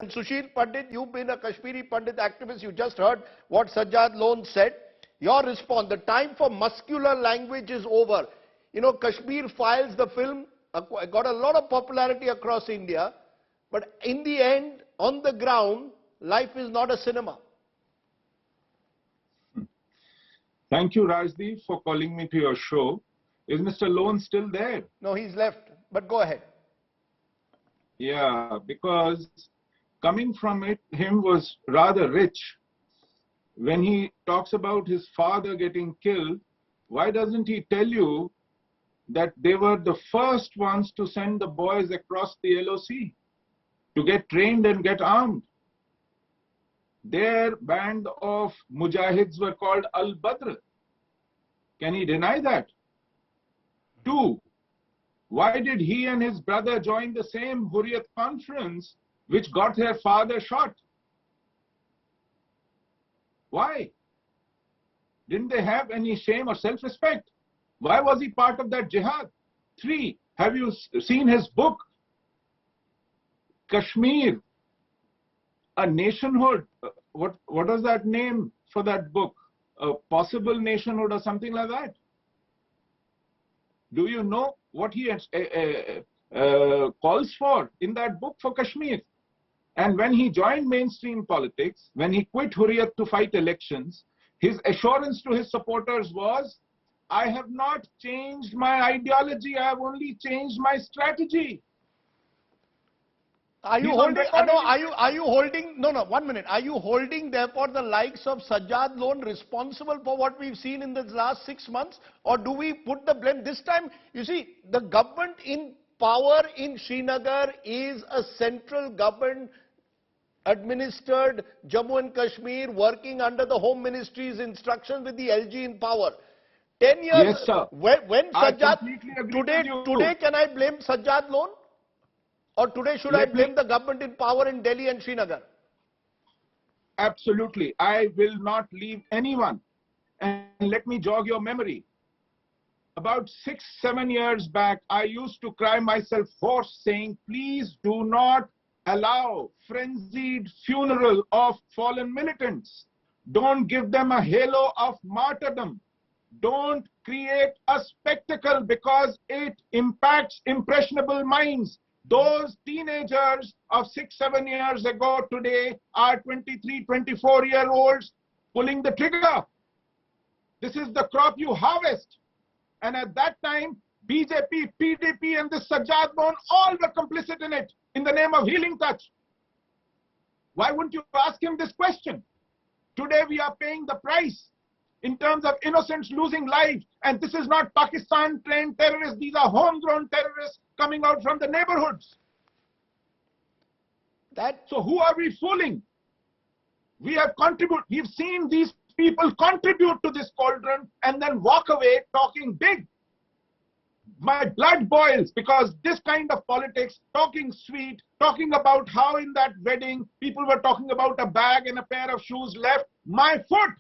And Sushil Pandit, you've been a Kashmiri Pandit activist. You just heard what Sajjad Lone said. Your response, the time for muscular language is over. You know, Kashmir Files, the film, got a lot of popularity across India. But in the end, on the ground, life is not a cinema. Thank you, Rajdeep, for calling me to your show. Is Mr. Lone still there? No, he's left. But go ahead. Yeah, because coming from him was rather rich. When he talks about his father getting killed, why doesn't he tell you that they were the first ones to send the boys across the LOC to get trained and get armed? Their band of mujahids were called Al-Badr. Can he deny that? 2, why did he and his brother join the same Hurriyat conference which got their father shot? Why? Didn't they have any shame or self-respect? Why was he part of that jihad? 3, have you seen his book, Kashmir, a nationhood? What was that name for that book? A possible nationhood or something like that? Do you know what he calls for in that book for Kashmir? And when he joined mainstream politics, when he quit Hurriyat to fight elections, his assurance to his supporters was, I have not changed my ideology, I have only changed my strategy. Are you holding, are you holding, no, 1 minute. Are you holding therefore the likes of Sajjad Lone responsible for what we've seen in the last 6 months? Or do we put the blame? This time, you see, the government in power in Srinagar is a central government administered Jammu and Kashmir working under the Home Ministry's instructions with the LG in power. 10 years, yes, sir. When Sajjad, today can I blame Sajjad Lone? Or today should I blame the government in power in Delhi and Srinagar? Absolutely. I will not leave anyone. And let me jog your memory. About 6-7 years back, I used to cry myself hoarse saying, please do not allow frenzied funeral of fallen militants. Don't give them a halo of martyrdom. Don't create a spectacle because it impacts impressionable minds. Those teenagers of 6-7 years ago today are 23, 24-year-olds pulling the trigger. This is the crop you harvest. And at that time, BJP, PDP and the Sajjad Lone all were complicit in it in the name of healing touch. Why wouldn't you ask him this question? Today we are paying the price in terms of innocents losing lives. And this is not Pakistan-trained terrorists. These are homegrown terrorists coming out from the neighborhoods. So who are we fooling? We have contributed. We've seen these people contribute to this cauldron and then walk away talking big. My blood boils because this kind of politics, talking sweet, talking about how in that wedding people were talking about a bag and a pair of shoes left. My foot